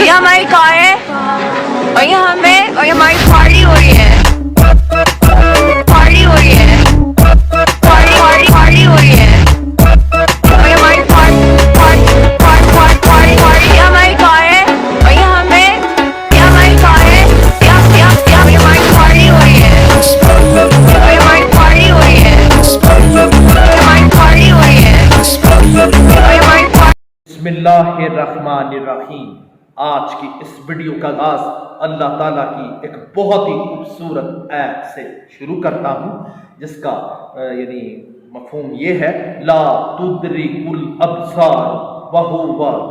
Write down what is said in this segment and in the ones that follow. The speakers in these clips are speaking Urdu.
یہ ہماری کار ہے اور یہ ہمیں اور ہماری پارٹی ہو رہی ہے، پارٹی ہو رہی ہے، پارٹی ہو رہی ہے اور ہماری پارٹی یہ ہماری کار ہے اور یہ ہمیں یہ ہماری کار ہے، ہماری پارٹی ہو رہی ہے اور ہماری پارٹی ہو رہی ہے، ہماری پارٹی ہو رہی ہے اور ہماری بسم اللہ الرحمن الرحیم۔ آج کی اس ویڈیو کا آغاز اللہ تعالیٰ کی ایک بہت ہی خوبصورت آیت سے شروع کرتا ہوں، جس کا یعنی مفہوم یہ ہے لا تدرک الابصار وہو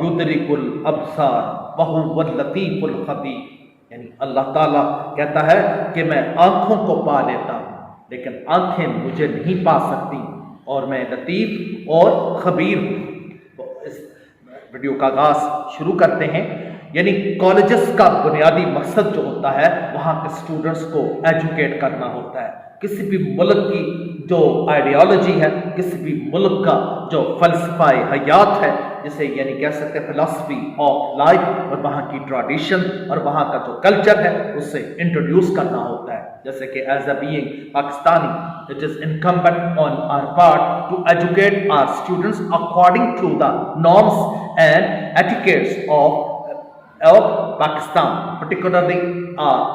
یدرک الابصار وہو اللطیف الخبیر، یعنی اللہ تعالیٰ کہتا ہے کہ میں آنکھوں کو پا لیتا ہوں لیکن آنکھیں مجھے نہیں پا سکتی، اور میں لطیف اور خبیر ہوں۔ اس ویڈیو کا آغاز شروع کرتے ہیں۔ یعنی کالجز کا بنیادی مقصد جو ہوتا ہے وہاں کے اسٹوڈنٹس کو ایجوکیٹ کرنا ہوتا ہے۔ کسی بھی ملک کی جو آئیڈیالوجی ہے، کسی بھی ملک کا جو فلسفہ حیات ہے، جسے یعنی کہہ سکتے ہیں فلسفی آف لائف، اور وہاں کی ٹریڈیشن اور وہاں کا جو کلچر ہے اسے انٹروڈیوس کرنا ہوتا ہے۔ جیسے کہ as a being Pakistani it is incumbent on our part to educate our students according to the norms and etiquettes of Pakistan particularly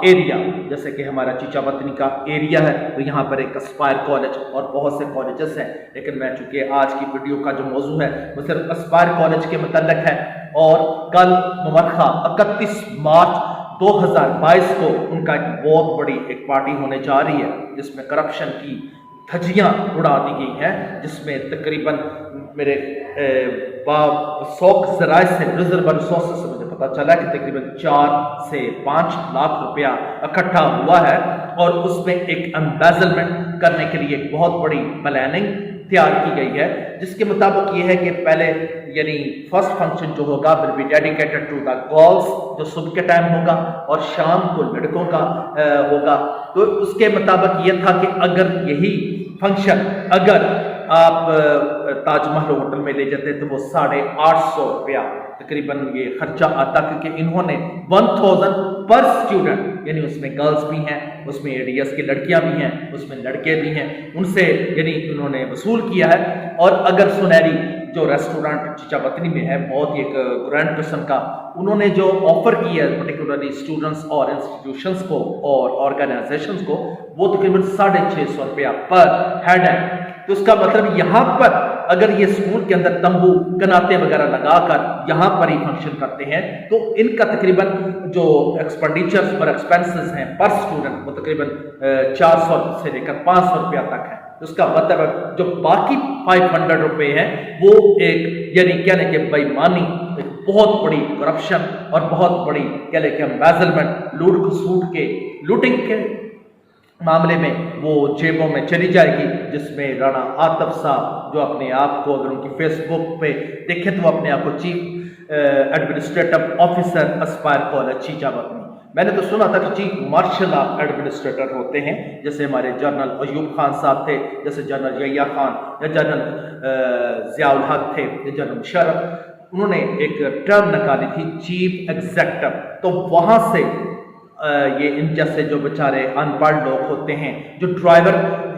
area۔ جیسے کہ ہمارا چیچا وطنی کا ایریا ہے تو یہاں پر ایک اسپائر کالج اور بہت سے کالجز ہیں، لیکن میں چونکہ آج کی ویڈیو کا جو موضوع ہے وہ صرف اسپائر کالج کے متعلق ہے، اور کل مورخہ 31 مارچ 2022 کو ان کا ایک بہت بڑی ایک پارٹی ہونے جا رہی ہے جس میں کرپشن کی دھجیاں اڑا دی گئی ہیں، جس میں تقریباً میرے سوک ذرائع سے ریزرو ریسورسز سے مجھے پتہ چلا کہ تقریباً 4 سے 5 لاکھ روپیہ اکٹھا ہوا ہے، اور اس میں ایک امبیزلمنٹ کرنے کے لیے ایک بہت بڑی پلاننگ تیار کی گئی ہے، جس کے مطابق یہ ہے کہ پہلے یعنی فرسٹ فنکشن جو ہوگا will be dedicated to the girls، جو صبح کے ٹائم ہوگا، اور شام کو لڑکوں کا ہوگا۔ تو اس کے مطابق یہ تھا کہ اگر یہی فنکشن اگر آپ تاج محل ہوٹل میں لے جاتے تو وہ 850 روپیہ تقریباً یہ خرچہ آتا، کیونکہ انہوں نے 1000 پر اسٹوڈنٹ، یعنی اس میں گرلز بھی ہیں، اس میں ADS کی لڑکیاں بھی ہیں، اس میں لڑکے بھی ہیں، ان سے یعنی انہوں نے وصول کیا ہے۔ اور اگر سنہری جو ریسٹورنٹ چیچا وطنی میں ہے، بہت ہی ایک گرینڈ قسم کا، انہوں نے جو آفر کیا ہے پرٹیکولرلی اسٹوڈنٹس اور انسٹیٹیوشنز کو اور آرگنائزیشنز کو، وہ تقریباً 650 روپیہ پر ہیڈ ہے۔ تو اس کا مطلب یہاں پر اگر یہ اسکول کے اندر تمبو کناتے وغیرہ لگا کر یہاں پر ہی فنکشن کرتے ہیں تو ان کا تقریباً جو ایکسپینڈیچرز اور ایکسپینسز ہیں پر اسٹوڈنٹ وہ تقریباً 400 سے لے کر 500 روپیہ تک ہے۔ اس کا مطلب جو باقی 500 روپے ہیں وہ ایک یعنی کہنے کہ بےایمانی، ایک بہت بڑی کرپشن اور بہت بڑی کہنے کہ امبیزلمنٹ، لوٹ کھسوٹ کے لوٹنگ کے معاملے میں وہ جیبوں میں چلی جائے گی، جس میں رانا عاطف صاحب جو اپنے آپ کو اگر ان کی فیس بک پہ دیکھیں تو وہ اپنے آپ کو chief administrative officer aspire college Chichawatni, میں نے تو سنا تھا کہ چیف مارشل ایڈمنسٹریٹر ہوتے ہیں، جیسے ہمارے جنرل ایوب خان صاحب تھے، جیسے جنرل یحییٰ خان یا جنرل ضیاء الحق تھے یا جنرل مشرف، انہوں نے ایک ٹرم نکالی تھی چیف ایگزیکٹو۔ تو وہاں سے یہ ان جیسے جو بیچارے ان پڑھ لوگ ہوتے ہیں، جو ڈرائیور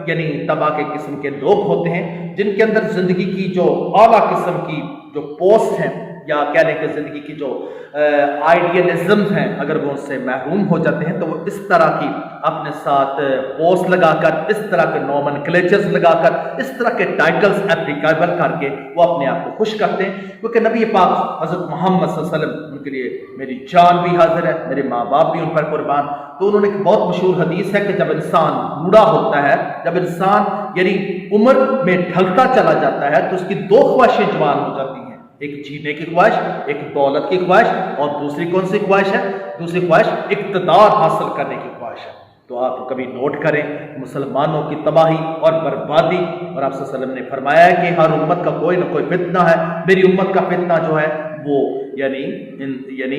یعنی تباہ کے قسم کے لوگ ہوتے ہیں، جن کے اندر زندگی کی جو اعلیٰ قسم کی جو پوسٹ ہیں یا کہنے کہ زندگی کی جو آئیڈیلزم ہیں، اگر وہ ان سے محروم ہو جاتے ہیں تو وہ اس طرح کی اپنے ساتھ پوسٹ لگا کر، اس طرح کے نومنکلیچرز لگا کر، اس طرح کے ٹائٹلز اپلیکیبل کر کے وہ اپنے آپ کو خوش کرتے ہیں، کیونکہ نبی پاک حضرت محمد صلی اللہ علیہ وسلم ان کے لیے میری جان بھی حاضر ہے، میرے ماں باپ بھی ان پر قربان۔ تو انہوں نے ایک بہت مشہور حدیث ہے کہ جب انسان بوڑھا ہوتا ہے، جب انسان یعنی عمر میں ڈھلتا چلا جاتا ہے تو اس کی 2 خواہشیں جوان ہو جاتی ہیں، ایک جینے کی خواہش، ایک دولت کی خواہش، اور دوسری کون سی خواہش ہے؟ دوسری خواہش اقتدار حاصل کرنے کی خواہش ہے۔ تو آپ کبھی نوٹ کریں مسلمانوں کی تباہی اور بربادی، اور آپ صلی اللہ علیہ وسلم نے فرمایا ہے کہ ہر امت کا کوئی نہ کوئی فتنہ ہے، میری امت کا فتنہ جو ہے وہ یعنی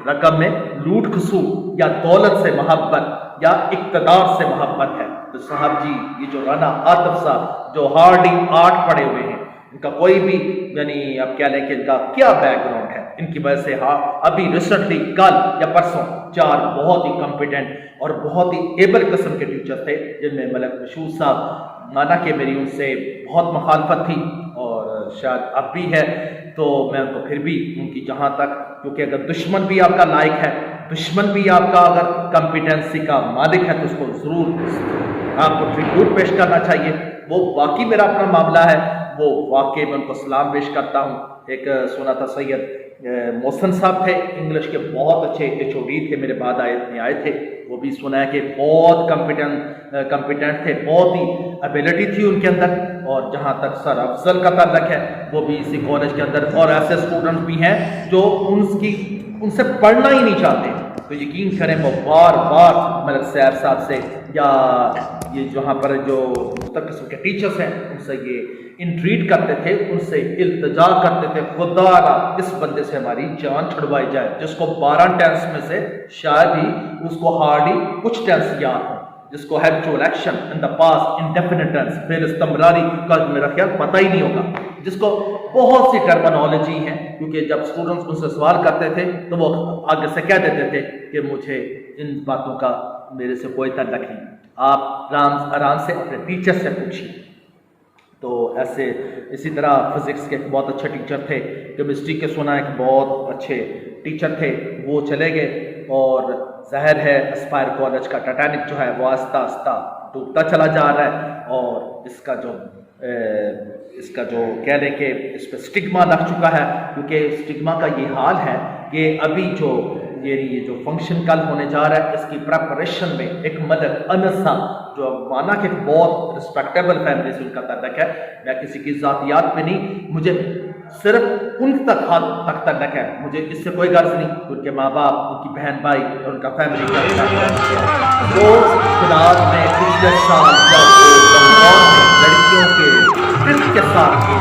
رقم میں لوٹ کھسوٹ یا دولت سے محبت یا اقتدار سے محبت ہے۔ تو صاحب جی یہ جو رانا عاطف صاحب جو ہارڈی 8 پڑھے ہوئے ہیں، ان کا کوئی بھی یعنی آپ کیا لیں کہ ان کا کیا بیک گراؤنڈ ہے، ان کی وجہ سے ابھی ریسنٹلی کل یا پرسوں 4 بہت ہی کمپیٹنٹ اور بہت ہی ایبل قسم کے ٹیچر تھے، جن میں ملک مشہور صاحب، مانا کہ میری ان سے بہت مخالفت تھی اور شاید اب بھی ہے، تو میں ان کو پھر بھی ان کی جہاں تک، کیونکہ اگر دشمن بھی آپ کا لائق ہے، دشمن بھی آپ کا اگر کمپیٹنسی کا مالک ہے، تو اس کو ضرور آپ کو ٹریبیوٹ پیش کرنا چاہیے۔ وہ واقعی میرا اپنا معاملہ ہے، وہ واقعی میں ان کو سلام پیش کرتا ہوں۔ ایک سنا تھا سید محسن صاحب تھے، انگلش کے بہت اچھے HOD تھے، میرے بعد آئے تھے، وہ بھی سنا ہے کہ بہت کمپیٹنٹ تھے، بہت ہی ابیلٹی تھی ان کے اندر، اور جہاں تک سر افضل کا تعلق ہے وہ بھی اسی کالج کے اندر، اور ایسے اسٹوڈنٹ بھی ہیں جو ان سے پڑھنا ہی نہیں چاہتے، تو یقین کریں وہ بار بار ملک سیار صاحب سے یا یہ جہاں پر جو مختلف قسم کے ٹیچرز ہیں ان سے یہ انٹریٹ کرتے تھے، ان سے التجا کرتے تھے، خدا را اس بندے سے ہماری جان چھڑوائی جائے، جس کو 12 ٹینس میں سے شاید ہی اس کو ہارڈلی کچھ ٹینس یاد ہوں، جس کو habitual action in the past indefinite tense فعل استمراری کا میرا خیال پتہ ہی نہیں ہوگا، جس کو بہت سی ٹرمنالوجی ہیں، کیونکہ جب اسٹوڈنٹس ان سے سوال کرتے تھے تو وہ آگے سے کہہ دیتے تھے کہ مجھے ان باتوں کا میرے سے کوئی تعلق نہیں، آپ آرام سے اپنے ٹیچر سے پوچھیے۔ تو ایسے اسی طرح فزکس کے بہت اچھے ٹیچر تھے، کیمسٹری کے سنا ایک بہت اچھے ٹیچر تھے، وہ چلے گئے، اور ظاہر ہے اسپائر کالج کا ٹائٹینک جو ہے وہ آہستہ آہستہ ڈوبتا چلا جا رہا ہے، اور اس کا جو کہہ لیں کہ اس پہ سٹگما لگ چکا ہے، کیونکہ سٹگما کا یہ حال ہے کہ ابھی یہ جو فنکشن کل ہونے جا رہا ہے، اس کی پریپریشن میں ایک ملک انسا جو مانا کہ بہت رسپیکٹیبل فیملی سے ان کا تعلق ہے، میں کسی کی ذاتیات پہ نہیں، مجھے صرف ان تک تعلق ہے، مجھے اس سے کوئی غرض نہیں، ان کے ماں باپ، ان کی بہن بھائی اور ان کا فیملی کا وہ جناب میں پچھلے سال جب لاہور میں لڑکیوں کے ٹرپ کے ساتھ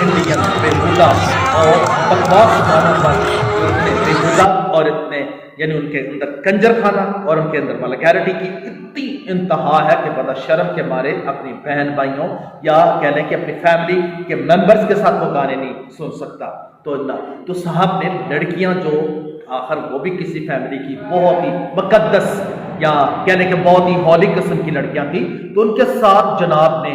انڈین بےہودہ اور بکواس گانوں پر اتنے بےہودہ اور اتنے یعنی ان کے اندر کنجر خانہ اور ان کے اندر والگیرٹی کی اتنی انتہا ہے کہ بڑا شرم کے مارے اپنی بہن بھائیوں یا کہہ لیں کہ اپنی فیملی کے ممبرز کے ساتھ وہ گانے نہیں سن سکتا۔ تو صاحب نے لڑکیاں جو آخر وہ بھی کسی فیملی کی بہت ہی مقدس یا کہہ لیں کہ بہت ہی ہولی قسم کی لڑکیاں تھیں، تو ان کے ساتھ جناب نے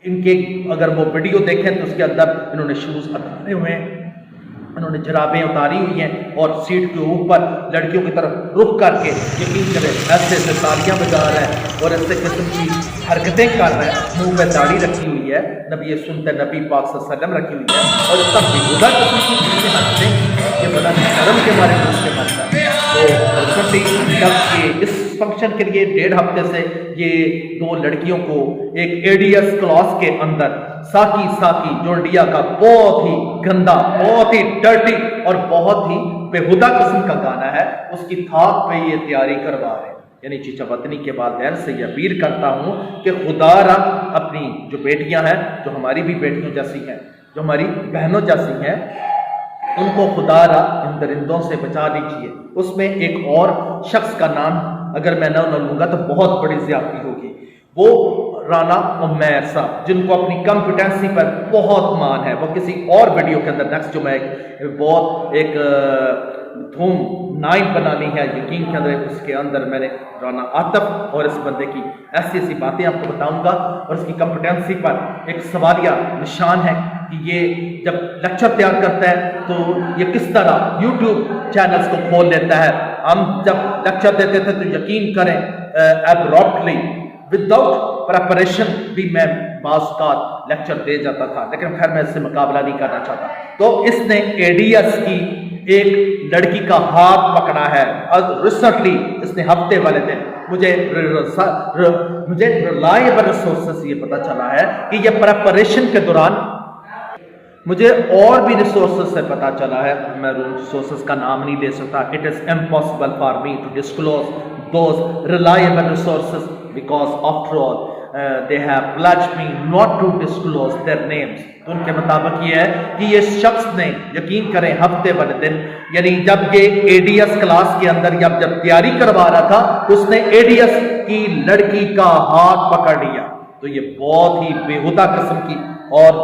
ان کے اگر وہ ویڈیو دیکھیں تو اس کے اندر انہوں نے شوز اتارے ہوئے ہیں، انہوں نے جرابیں اتاری ہوئی ہیں، اور سیٹ کے اوپر لڑکیوں کی طرف رخ کر کے یقین کرے ایسے تالیاں بجا رہا ہے اور ایسے قسم کی حرکتیں کر رہا ہے، منہ پہ داڑھی رکھی ہوئی ہے، نبی سنت نبی پاک صلی اللہ علیہ وسلم رکھی ہوئی ہے، اور سب بےہودہ قسم کی چیزیں حرکتیں کہ بڑا شرم کے بارے میں اس کے مطلب تو اس فنکشن کے لیے 1.5 ہفتے سے یہ 2 لڑکیوں کو ایک ADS کلاس کے اندر ساکی جورڈیا کا بہت ہی گندا، بہت ہی ڈرٹی اور بہت ہی بےہودہ قسم کا گانا ہے، اس کی تھاپ پہ یہ تیاری کروا رہے ہیں۔ یعنی چیچا وطنی کے والدین سے یہ اپیل کرتا ہوں کہ خدا را اپنی جو بیٹیاں ہیں، جو ہماری بھی بیٹیوں جیسی ہیں، جو ہماری بہنوں جیسی ہیں، ان کو خدا را ان درندوں سے بچا لیجیے۔ اس میں ایک اور شخص کا نام اگر میں نہ لوں گا تو بہت بڑی زیادتی ہوگی، وہ رانا عمیر صاحب، جن کو اپنی کمپیٹنسی پر بہت مان ہے، وہ کسی اور ویڈیو کے اندر نیکسٹ جو میں بہت ایک دھوم 9 بنانی ہے یقین کے اندر، اس کے اندر میں نے رانا عاطف اور اس بندے کی ایسی باتیں آپ کو بتاؤں گا، اور اس کی کمپیٹنسی پر ایک سوالیہ نشان ہے کہ یہ جب لیکچر تیار کرتا ہے تو یہ کس طرح یوٹیوب چینلز کو کھول لیتا ہے۔ ہم جب لیکچر دیتے تھے تو یقین کریں ایبراپٹلی وداؤٹ پریپریشن بھی میں بعض کا لیکچر دے جاتا تھا، لیکن خیر میں اس سے مقابلہ نہیں کرنا چاہتا۔ تو اس نے ADS کی ایک لڑکی کا ہاتھ پکڑا ہے، ریسنٹلی اس نے ہفتے والے دن مجھے ریلائبل ریسورسز سے یہ پتا چلا ہے کہ یہ پریپریشن کے دوران مجھے اور بھی ریسورسز سے پتا چلا ہے، میں ریسورسز کا نام نہیں لے سکتا، it is impossible for me to disclose those reliable resources because after all they have pledged me not to disclose their names۔ تو ان کے مطابق یہ ہے کہ یہ شخص نے یقین کریں ہفتے والے دن یعنی جب یہ ADS کلاس کے اندر جب تیاری کروا رہا تھا اس نے ADS کی لڑکی کا ہاتھ پکڑ لیا، تو یہ بہت ہی بےہودہ قسم کی اور